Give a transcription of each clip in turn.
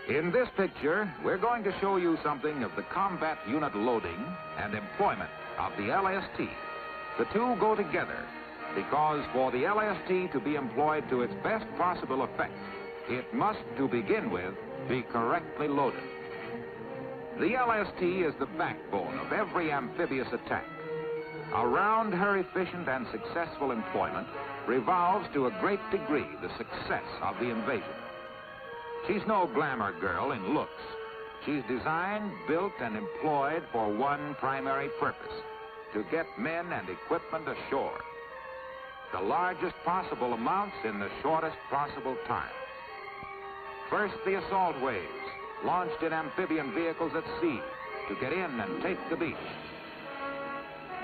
In this picture, we're going to show you something of the combat unit loading and employment of the LST. The two go together because for the LST to be employed to its best possible effect, it must, to begin with, be correctly loaded. The LST is the backbone of every amphibious attack. Around her efficient and successful employment revolves to a great degree the success of the invasion. She's no glamour girl in looks. She's designed, built, and employed for one primary purpose: to get men and equipment ashore. The largest possible amounts in the shortest possible time. First, the assault waves, launched in amphibian vehicles at sea to get in and take the beach.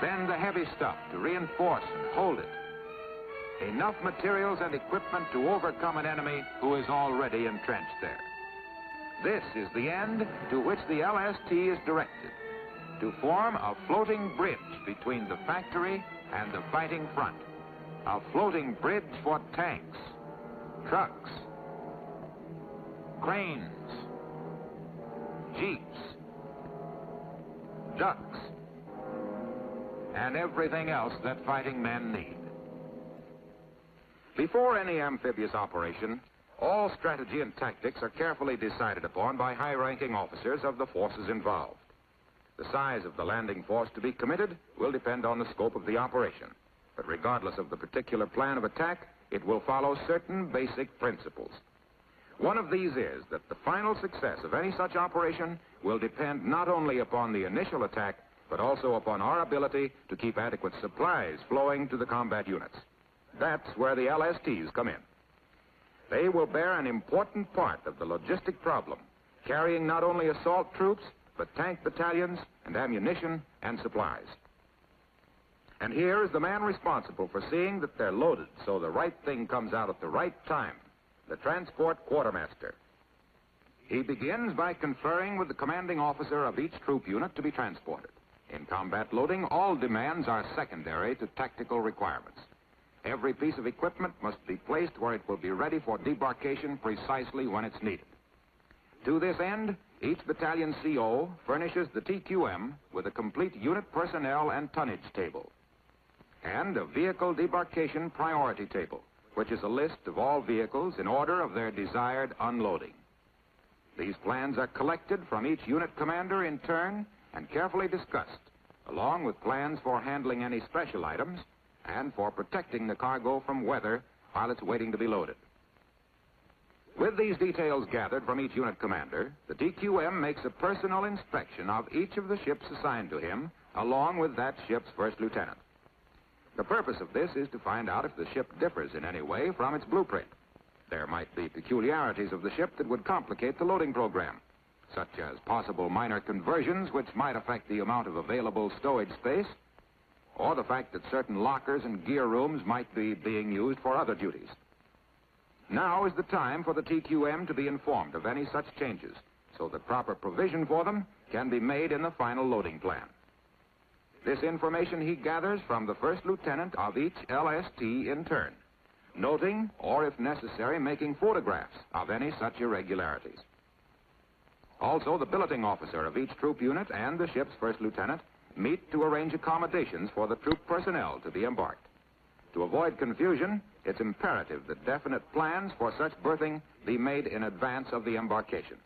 Then the heavy stuff to reinforce and hold it. Enough materials and equipment to overcome an enemy who is already entrenched there. This is the end to which the LST is directed: to form a floating bridge between the factory and the fighting front. A floating bridge for tanks, trucks, cranes, jeeps, ducks, and everything else that fighting men need. Before any amphibious operation, all strategy and tactics are carefully decided upon by high-ranking officers of the forces involved. The size of the landing force to be committed will depend on the scope of the operation, but regardless of the particular plan of attack, it will follow certain basic principles. One of these is that the final success of any such operation will depend not only upon the initial attack, but also upon our ability to keep adequate supplies flowing to the combat units. That's where the LSTs come in. They will bear an important part of the logistic problem, carrying not only assault troops, but tank battalions and ammunition and supplies. And here is the man responsible for seeing that they're loaded so the right thing comes out at the right time: the transport quartermaster. He begins by conferring with the commanding officer of each troop unit to be transported. In combat loading, all demands are secondary to tactical requirements. Every piece of equipment must be placed where it will be ready for debarkation precisely when it's needed. To this end, each battalion CO furnishes the TQM with a complete unit personnel and tonnage table, and a vehicle debarkation priority table, which is a list of all vehicles in order of their desired unloading. These plans are collected from each unit commander in turn and carefully discussed, along with plans for handling any special items and for protecting the cargo from weather while it's waiting to be loaded. With these details gathered from each unit commander, the TQM makes a personal inspection of each of the ships assigned to him, along with that ship's first lieutenant. The purpose of this is to find out if the ship differs in any way from its blueprint. There might be peculiarities of the ship that would complicate the loading program, such as possible minor conversions which might affect the amount of available stowage space, or the fact that certain lockers and gear rooms might be being used for other duties. Now is the time for the TQM to be informed of any such changes, so that proper provision for them can be made in the final loading plan. This information he gathers from the first lieutenant of each LST in turn, noting, or if necessary, making photographs of any such irregularities. Also, the billeting officer of each troop unit and the ship's first lieutenant meet to arrange accommodations for the troop personnel to be embarked. To avoid confusion, it's imperative that definite plans for such berthing be made in advance of the embarkation.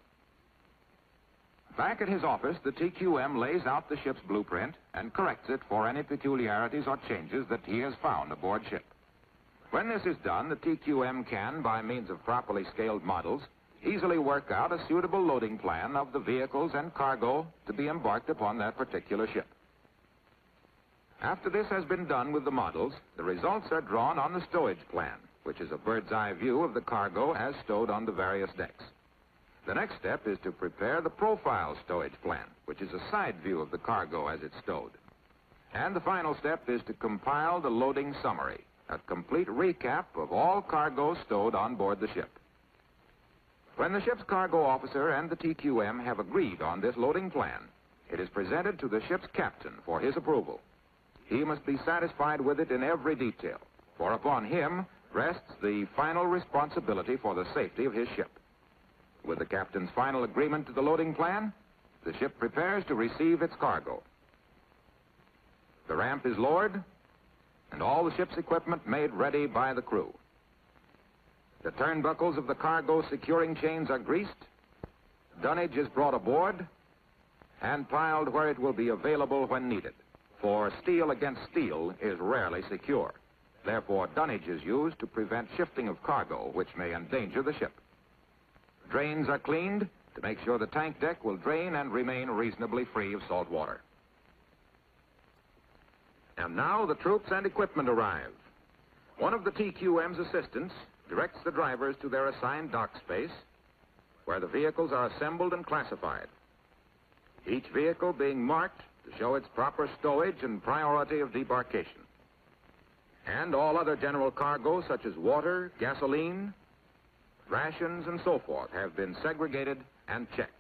Back at his office, the TQM lays out the ship's blueprint and corrects it for any peculiarities or changes that he has found aboard ship. When this is done, the TQM can, by means of properly scaled models, easily work out a suitable loading plan of the vehicles and cargo to be embarked upon that particular ship. After this has been done with the models, the results are drawn on the stowage plan, which is a bird's-eye view of the cargo as stowed on the various decks. The next step is to prepare the profile stowage plan, which is a side view of the cargo as it's stowed. And the final step is to compile the loading summary, a complete recap of all cargo stowed on board the ship. When the ship's cargo officer and the TQM have agreed on this loading plan, it is presented to the ship's captain for his approval. He must be satisfied with it in every detail, for upon him rests the final responsibility for the safety of his ship. With the captain's final agreement to the loading plan, the ship prepares to receive its cargo. The ramp is lowered, and all the ship's equipment made ready by the crew. The turnbuckles of the cargo securing chains are greased, dunnage is brought aboard, and piled where it will be available when needed, for steel against steel is rarely secure. Therefore, dunnage is used to prevent shifting of cargo, which may endanger the ship. Drains are cleaned to make sure the tank deck will drain and remain reasonably free of salt water. And now the troops and equipment arrive. One of the TQM's assistants directs the drivers to their assigned dock space, where the vehicles are assembled and classified, each vehicle being marked to show its proper stowage and priority of debarkation. And all other general cargo, such as water, gasoline, rations, and so forth, have been segregated and checked.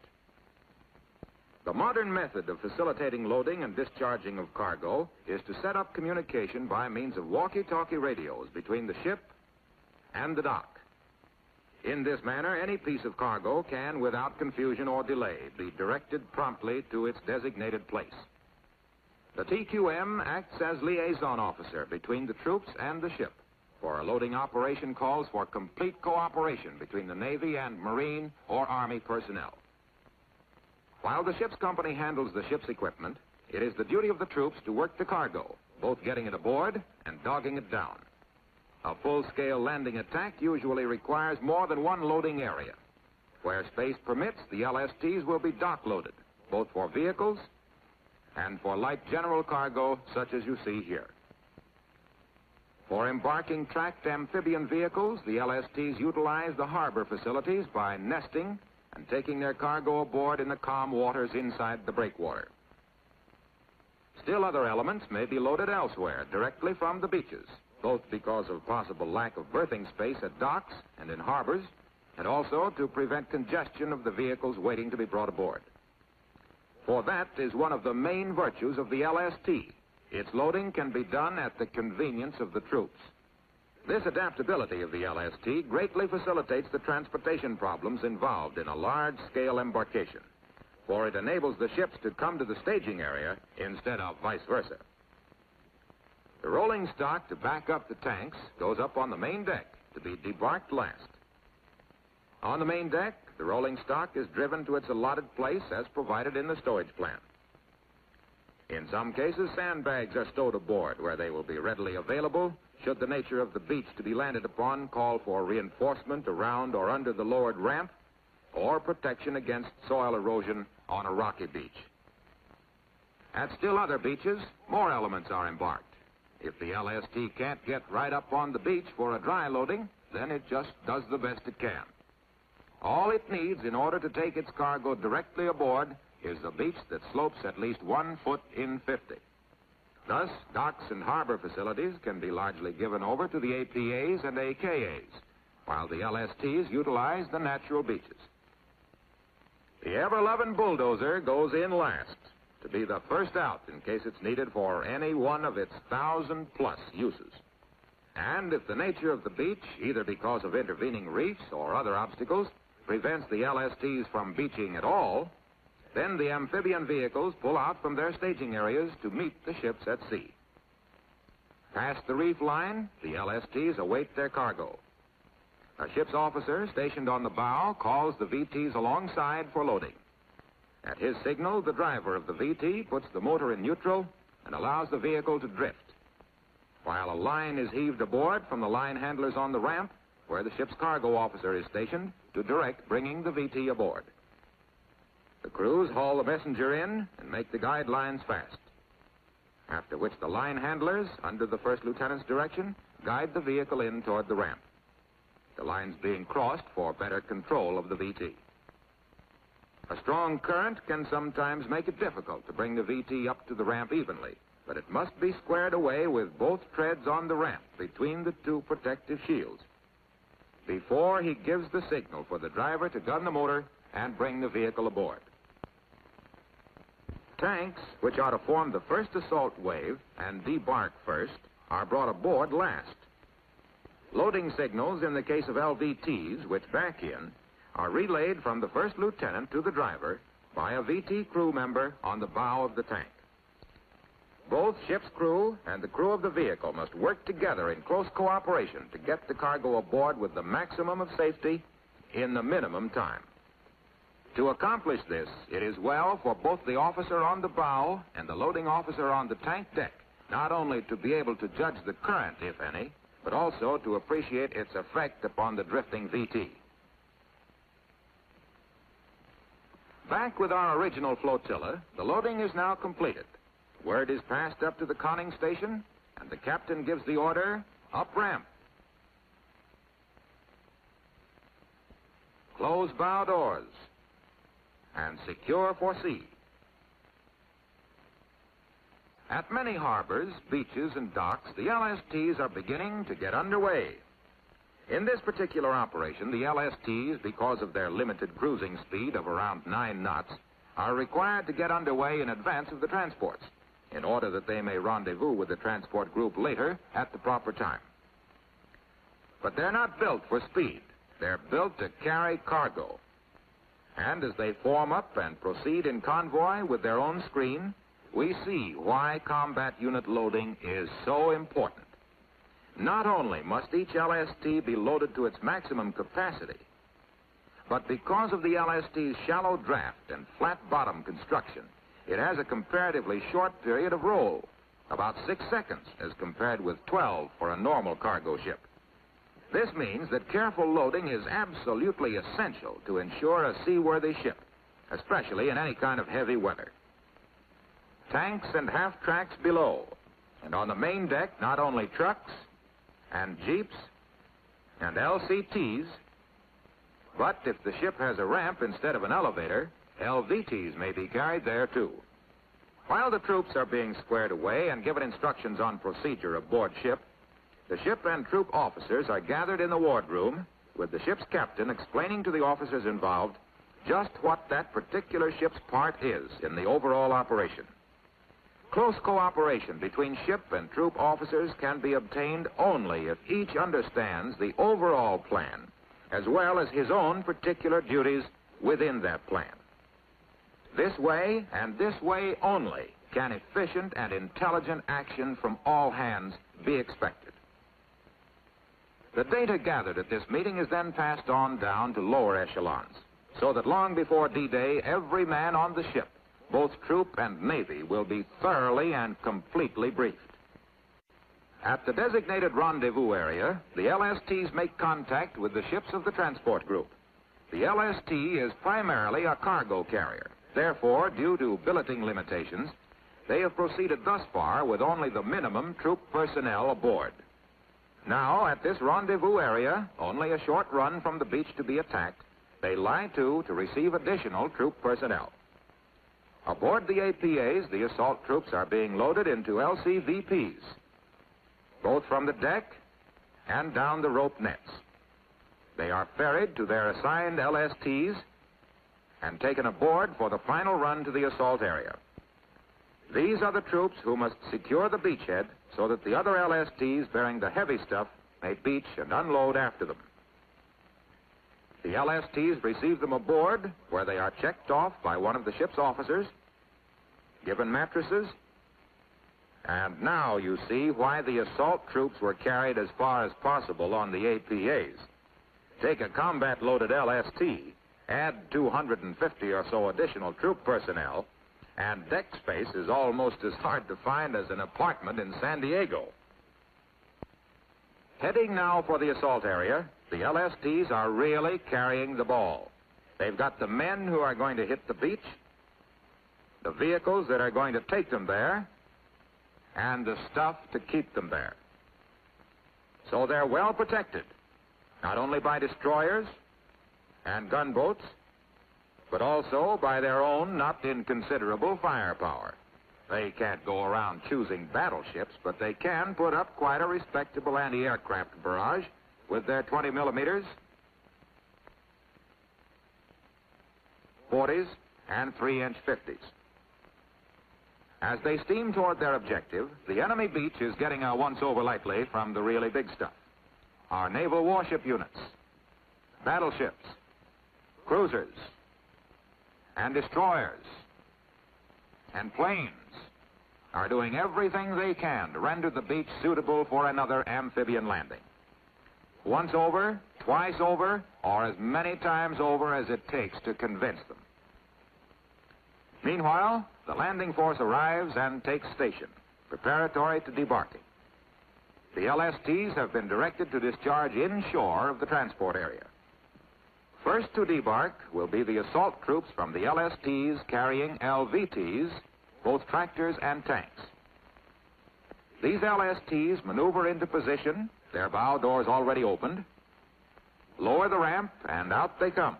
The modern method of facilitating loading and discharging of cargo is to set up communication by means of walkie-talkie radios between the ship and the dock. In this manner, any piece of cargo can, without confusion or delay, be directed promptly to its designated place. The TQM acts as liaison officer between the troops and the ship, for a loading operation calls for complete cooperation between the Navy and Marine or Army personnel. While the ship's company handles the ship's equipment, it is the duty of the troops to work the cargo, both getting it aboard and dogging it down. A full-scale landing attack usually requires more than one loading area. Where space permits, the LSTs will be dock-loaded, both for vehicles and for light general cargo, such as you see here. For embarking tracked amphibian vehicles, the LSTs utilize the harbor facilities by nesting and taking their cargo aboard in the calm waters inside the breakwater. Still other elements may be loaded elsewhere, directly from the beaches, both because of possible lack of berthing space at docks and in harbors, and also to prevent congestion of the vehicles waiting to be brought aboard. For that is one of the main virtues of the LST. Its loading can be done at the convenience of the troops. This adaptability of the LST greatly facilitates the transportation problems involved in a large-scale embarkation, for it enables the ships to come to the staging area instead of vice versa. The rolling stock to back up the tanks goes up on the main deck to be debarked last. On the main deck, the rolling stock is driven to its allotted place as provided in the stowage plan. In some cases, sandbags are stowed aboard where they will be readily available should the nature of the beach to be landed upon call for reinforcement around or under the lowered ramp or protection against soil erosion on a rocky beach. At still other beaches, more elements are embarked. If the LST can't get right up on the beach for a dry loading, then it just does the best it can. All it needs in order to take its cargo directly aboard is a beach that slopes at least 1 foot in 50. Thus, docks and harbor facilities can be largely given over to the APAs and AKAs, while the LSTs utilize the natural beaches. The ever-loving bulldozer goes in last to be the first out in case it's needed for any one of its 1,000-plus uses. And if the nature of the beach, either because of intervening reefs or other obstacles, prevents the LSTs from beaching at all, then the amphibian vehicles pull out from their staging areas to meet the ships at sea. Past the reef line, the LSTs await their cargo. A ship's officer stationed on the bow calls the VTs alongside for loading. At his signal, the driver of the VT puts the motor in neutral and allows the vehicle to drift, while a line is heaved aboard from the line handlers on the ramp, where the ship's cargo officer is stationed to direct bringing the VT aboard. The crews haul the messenger in and make the guide lines fast, after which the line handlers, under the first lieutenant's direction, guide the vehicle in toward the ramp, the lines being crossed for better control of the VT. A strong current can sometimes make it difficult to bring the VT up to the ramp evenly, but it must be squared away with both treads on the ramp between the two protective shields before he gives the signal for the driver to gun the motor and bring the vehicle aboard. Tanks, which are to form the first assault wave and debark first, are brought aboard last. Loading signals in the case of LVTs, which back in, are relayed from the first lieutenant to the driver by a VT crew member on the bow of the tank. Both ship's crew and the crew of the vehicle must work together in close cooperation to get the cargo aboard with the maximum of safety in the minimum time. To accomplish this, it is well for both the officer on the bow and the loading officer on the tank deck not only to be able to judge the current, if any, but also to appreciate its effect upon the drifting VT. Back with our original flotilla, the loading is now completed. Word is passed up to the conning station, and the captain gives the order, up ramp. Close bow doors, and secure for sea. At many harbors, beaches, and docks, the LSTs are beginning to get underway. In this particular operation, the LSTs, because of their limited cruising speed of around 9 knots, are required to get underway in advance of the transports, in order that they may rendezvous with the transport group later at the proper time. But they're not built for speed. They're built to carry cargo. And as they form up and proceed in convoy with their own screen, we see why combat unit loading is so important. Not only must each LST be loaded to its maximum capacity, but because of the LST's shallow draft and flat bottom construction, it has a comparatively short period of roll, about 6 seconds as compared with 12 for a normal cargo ship. This means that careful loading is absolutely essential to ensure a seaworthy ship, especially in any kind of heavy weather. Tanks and half-tracks below, and on the main deck, not only trucks and jeeps and LCTs, but if the ship has a ramp instead of an elevator, LVTs may be carried there too. While the troops are being squared away and given instructions on procedure aboard ship, the ship and troop officers are gathered in the wardroom with the ship's captain explaining to the officers involved just what that particular ship's part is in the overall operation. Close cooperation between ship and troop officers can be obtained only if each understands the overall plan, as well as his own particular duties within that plan. This way, and this way only, can efficient and intelligent action from all hands be expected. The data gathered at this meeting is then passed on down to lower echelons, so that long before D-Day, every man on the ship, both troop and Navy, will be thoroughly and completely briefed. At the designated rendezvous area, the LSTs make contact with the ships of the transport group. The LST is primarily a cargo carrier. Therefore, due to billeting limitations, they have proceeded thus far with only the minimum troop personnel aboard. Now, at this rendezvous area, only a short run from the beach to be attacked, they lie to receive additional troop personnel. Aboard the APAs, the assault troops are being loaded into LCVPs, both from the deck and down the rope nets. They are ferried to their assigned LSTs and taken aboard for the final run to the assault area. These are the troops who must secure the beachhead so that the other LSTs bearing the heavy stuff may beach and unload after them. The LSTs receive them aboard, where they are checked off by one of the ship's officers, given mattresses, and now you see why the assault troops were carried as far as possible on the APAs. Take a combat-loaded LST, add 250 or so additional troop personnel, and deck space is almost as hard to find as an apartment in San Diego. Heading now for the assault area, the LSTs are really carrying the ball. They've got the men who are going to hit the beach, the vehicles that are going to take them there, and the stuff to keep them there. So they're well protected, not only by destroyers and gunboats, but also by their own not inconsiderable firepower. They can't go around choosing battleships, but they can put up quite a respectable anti-aircraft barrage with their 20 millimeters, 40s, and 3-inch 50s. As they steam toward their objective, the enemy beach is getting a once-over lightly from the really big stuff. Our naval warship units, battleships, cruisers, and destroyers, and planes are doing everything they can to render the beach suitable for another amphibian landing. Once over, twice over, or as many times over as it takes to convince them. Meanwhile, the landing force arrives and takes station, preparatory to debarking. The LSTs have been directed to discharge inshore of the transport area. First to debark will be the assault troops from the LSTs carrying LVTs, both tractors and tanks. These LSTs maneuver into position, their bow doors already opened, lower the ramp, and out they come.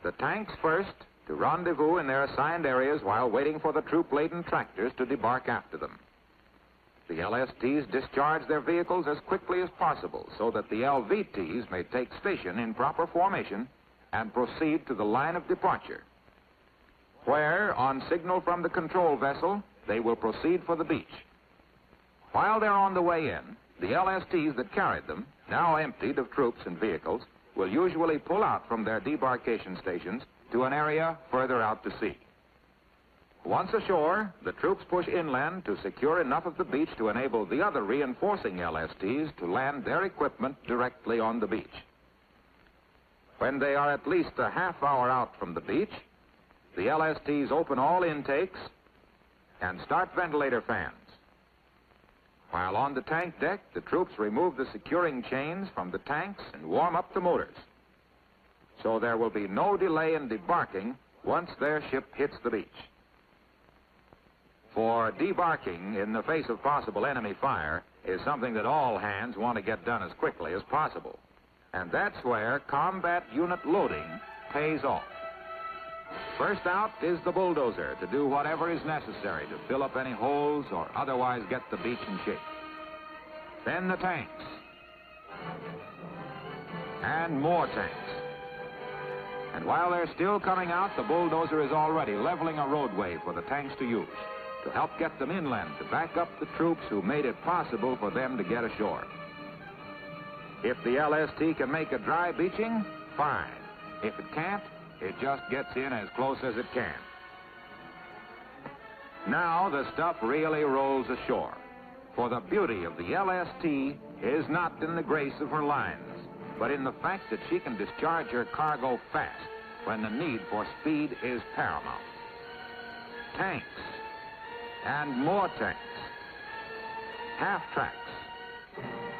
The tanks first to rendezvous in their assigned areas while waiting for the troop-laden tractors to debark after them. The LSTs discharge their vehicles as quickly as possible so that the LVTs may take station in proper formation and proceed to the line of departure, where, on signal from the control vessel, they will proceed for the beach. While they're on the way in, the LSTs that carried them, now emptied of troops and vehicles, will usually pull out from their debarkation stations to an area further out to sea. Once ashore, the troops push inland to secure enough of the beach to enable the other reinforcing LSTs to land their equipment directly on the beach. When they are at least a half hour out from the beach, the LSTs open all intakes and start ventilator fans. While on the tank deck, the troops remove the securing chains from the tanks and warm up the motors. So there will be no delay in debarking once their ship hits the beach. For debarking in the face of possible enemy fire is something that all hands want to get done as quickly as possible. And that's where combat unit loading pays off. First out is the bulldozer to do whatever is necessary to fill up any holes or otherwise get the beach in shape. Then the tanks. And more tanks. And while they're still coming out, the bulldozer is already leveling a roadway for the tanks to use to help get them inland to back up the troops who made it possible for them to get ashore. If the LST can make a dry beaching, fine. If it can't, it just gets in as close as it can. Now the stuff really rolls ashore, for the beauty of the LST is not in the grace of her lines, but in the fact that she can discharge her cargo fast when the need for speed is paramount. Tanks, and more tanks, half-tracks,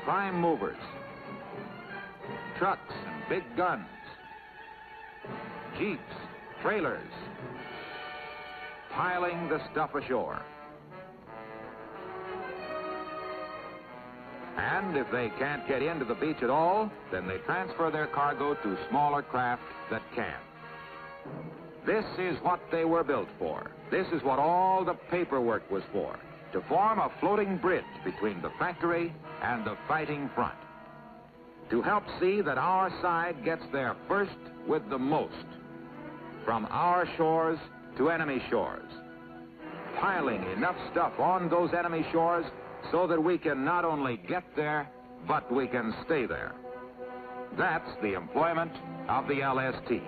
prime movers, trucks and big guns, jeeps, trailers, piling the stuff ashore. And if they can't get into the beach at all, then they transfer their cargo to smaller craft that can. This is what they were built for. This is what all the paperwork was for, to form a floating bridge between the factory and the fighting front, to help see that our side gets there first with the most, from our shores to enemy shores, piling enough stuff on those enemy shores so that we can not only get there, but we can stay there. That's the employment of the LST.